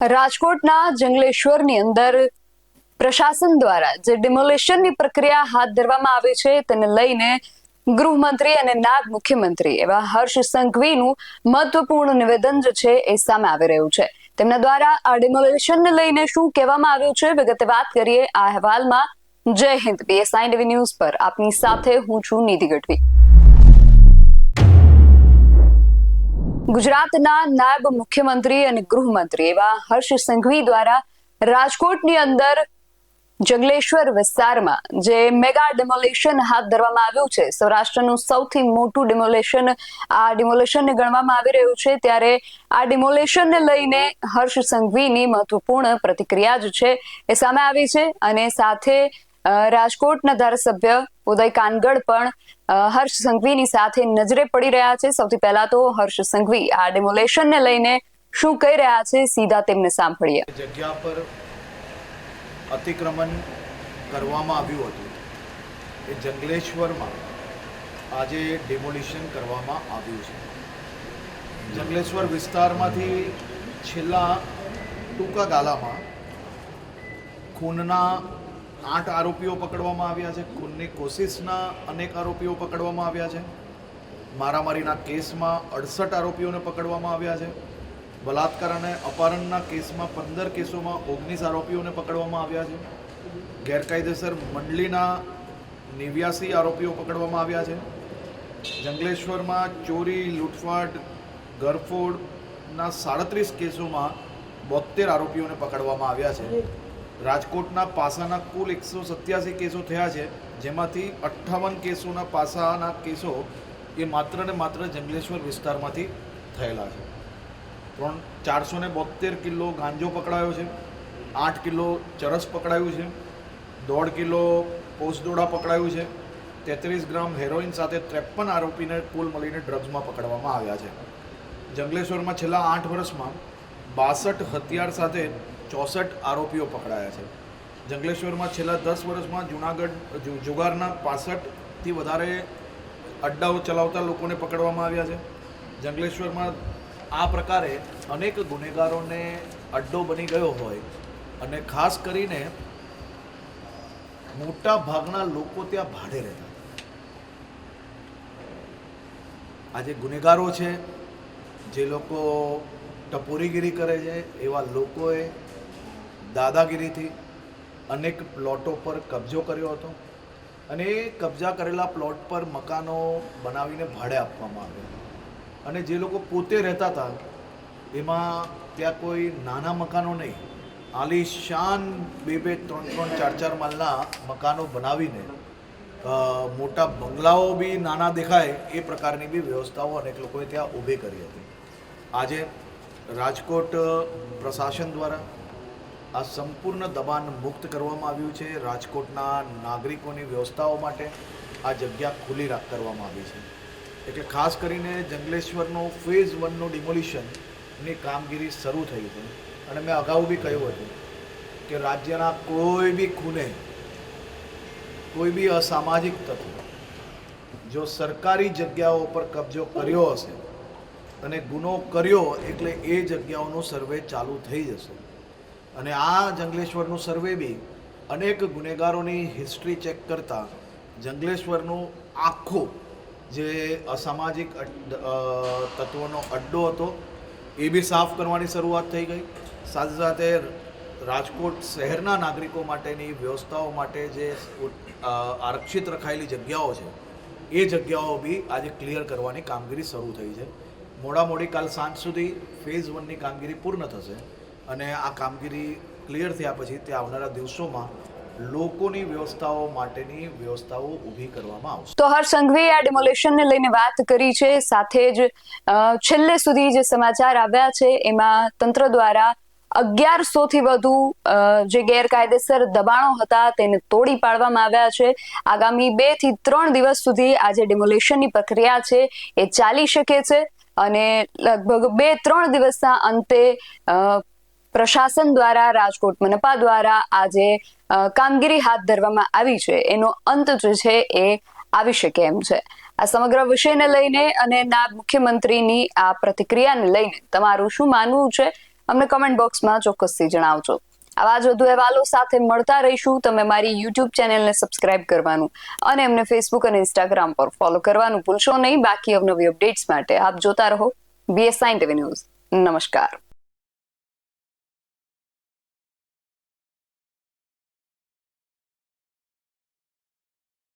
રાજકોટના જંગલેશ્વરની અંદર પ્રશાસન દ્વારા જે ડિમોલિશનની પ્રક્રિયા હાથ ધરવામાં આવી છે તેને લઈને ગૃહમંત્રી અને નાયબ મુખ્યમંત્રી એવા હર્ષ સંઘવીનું મહત્વપૂર્ણ નિવેદન જે છે એ સામે આવી રહ્યું છે। તેમના દ્વારા આ ડિમોલિશનને લઈને શું કહેવામાં આવ્યું છે વિગતે વાત કરીએ આ અહેવાલમાં। જય હિન્દ, BSI ટીવી ન્યૂઝ પર આપની સાથે હું છું નિધિ ગઢવી। ગુજરાતના નાયબ મુખ્યમંત્રી અને ગૃહમંત્રી એવા હર્ષ સંઘવી દ્વારા રાજકોટની અંદર જંગલેશ્વર વિસ્તારમાં જે મેગા ડિમોલિશન હાથ ધરવામાં આવ્યું છે, સૌરાષ્ટ્રનું સૌથી મોટું ડિમોલિશન આ ડિમોલિશનને ગણવામાં આવી રહ્યું છે। ત્યારે આ ડિમોલિશનને લઈને હર્ષ સંઘવીની મહત્વપૂર્ણ પ્રતિક્રિયા જે છે એ સામે આવી છે અને સાથે રાજકોટના ધારાસભ્ય ઉદય કાનગડ પણ હર્ષ સંઘવીની સાથે નજરે પડી રહ્યા છે। સૌથી પહેલા તો હર્ષ સંઘવી આ ડિમોલિશનને લઈને શું કહી રહ્યા છે, સીધા તેમને સાંભળીએ। જગ્યા પર અતિક્રમણ કરવામાં આવ્યું હતું એ જંગલેશ્વરમાં આજે ડિમોલિશન કરવામાં આવ્યું છે। જંગલેશ્વર વિસ્તારમાંથી છેલ્લા ટૂંકા ગાળામાં ખૂનના 8 આરોપીઓ પકડવામાં આવ્યા છે। ખૂનની કોશિશના અનેક આરોપીઓ પકડવામાં આવ્યા છે। મારામારીના કેસમાં 68 આરોપીઓને પકડવામાં આવ્યા છે। બલાત્કાર અને અપહરણના કેસમાં 15 કેસોમાં 19 આરોપીઓને પકડવામાં આવ્યા છે। ગેરકાયદેસર મંડળીના 89 આરોપીઓ પકડવામાં આવ્યા છે। જંગલેશ્વરમાં ચોરી, લૂંટફાટ, ઘરફોડના 37 કેસોમાં 72 આરોપીઓને પકડવામાં આવ્યા છે। રાજકોટના પાસાના કુલ 187 કેસો થયા છે, જેમાંથી 58 કેસોના પાસાના કેસો એ માત્ર ને માત્ર જંગલેશ્વર વિસ્તારમાંથી થયેલા છે। 472 કિલો ગાંજો પકડાયો છે, 8 કિલો ચરસ પકડાયું છે, 1.5 કિલો પોસ્ટદોડા પકડાયું છે, 33 ગ્રામ હેરોઇન સાથે 53 આરોપીને કુલ મળીને ડ્રગ્સમાં પકડવામાં આવ્યા છે। જંગલેશ્વરમાં છેલ્લા 8 વર્ષમાં 62 હથિયાર સાથે 64 આરોપીઓ પકડાયા છે। જંગલેશ્વરમાં છેલ્લા 10 વર્ષમાં જુગારના 65થી વધારે અડ્ડાઓ ચલાવતા લોકોને પકડવામાં આવ્યા છે। જંગલેશ્વરમાં આ પ્રકારે અનેક ગુનેગારોને અડ્ડો બની ગયો હોય અને ખાસ કરીને મોટા ભાગના લોકો ત્યાં ભાડે રહેતા। આજે ગુનેગારો છે, જે લોકો ટપોરીગીરી કરે છે, એવા લોકોએ દાદાગીરીથી અનેક પ્લોટો પર કબજો કર્યો હતો અને એ કબજા કરેલા પ્લોટ પર મકાનો બનાવીને ભાડે આપવામાં આવ્યા અને જે લોકો પોતે રહેતા હતા એમાં ત્યાં કોઈ નાના મકાનો નહીં, આલીશાન 2-2, 3-3, 4-4 માળના મકાનો બનાવીને મોટા બંગલાઓ બી નાના દેખાય એ પ્રકારની બી વ્યવસ્થાઓ અનેક લોકોએ ત્યાં ઊભી કરી હતી। આજે રાજકોટ પ્રશાસન દ્વારા આ સંપૂર્ણ દબાણ મુક્ત કરવામાં આવ્યું છે। રાજકોટના નાગરિકોની વ્યવસ્થાઓ માટે આ જગ્યા ખુલ્લી કરવામાં આવી છે। એટલે ખાસ કરીને જંગલેશ્વરનો ફેઝ 1નું ડિમોલિશનની કામગીરી શરૂ થઈ છે અને મેં અગાઉ બી કહ્યું હતું કે રાજ્યના કોઈ બી ખૂને કોઈ બી અસામાજિક તત્વ જો સરકારી જગ્યાઓ પર કબજો કર્યો હશે અને ગુનો કર્યો એટલે એ જગ્યાઓનો સર્વે ચાલુ થઈ જશે અને આ જંગલેશ્વરનું સર્વે બી અનેક ગુનેગારોની હિસ્ટ્રી ચેક કરતાં જંગલેશ્વરનું આખું જે અસામાજિક તત્વોનો અડ્ડો હતો એ બી સાફ કરવાની શરૂઆત થઈ ગઈ। સાથે સાથે રાજકોટ શહેરના નાગરિકો માટેની વ્યવસ્થાઓ માટે જે આરક્ષિત રખાયેલી જગ્યાઓ છે એ જગ્યાઓ બી આજે ક્લિયર કરવાની કામગીરી શરૂ થઈ છે। મોડી કાલ સાંજ સુધી ફેઝ 1ની કામગીરી પૂર્ણ થશે અને આ કામગીરી ક્લિયર થયા પછી તે આવનારા દિવસોમાં લોકોની વ્યવસ્થાઓ માટેની વ્યવસ્થાઓ ઊભી કરવામાં આવશે। તો હર્ષ સંઘવીએ આ ડિમોલિશનને લઈને વાત કરી છે, સાથે જ છેલ્લે સુધી જે સમાચાર આવ્યા છે એમાં તંત્ર દ્વારા 1100થી વધુ જે ગેરકાયદેસર દબાણો હતા તેને તોડી પાડવામાં આવ્યા છે। આગામી 2 થી 3 દિવસ સુધી આ જે ડિમોલિશનની પ્રક્રિયા છે એ ચાલી શકે છે અને લગભગ 2-3 દિવસના અંતે પ્રશાસન દ્વારા, રાજકોટ મનપા દ્વારા આ જે કામગીરી હાથ ધરવામાં આવી છે એનો અંત જે છે એ આવી શકે એમ છે। આ સમગ્ર વિષયને લઈને અને નાયબ મુખ્યમંત્રીની આ પ્રતિક્રિયાને લઈને તમારું શું માનવું છે અમને કમેન્ટ બોક્સમાં ચોક્કસથી જણાવજો. આવા જ વધુ અહેવાલો સાથે મળતા રહીશું. તમે મારી યુટ્યુબ ચેનલને સબસ્ક્રાઇબ કરવાનું અને અમને ફેસબુક અને ઇન્સ્ટાગ્રામ પર ફોલો કરવાનું ભૂલશો નહીં. બાકી અવનવી અપડેટ્સ માટે આપ જોતા રહો BS9 TV ન્યૂઝ. નમસ્કાર.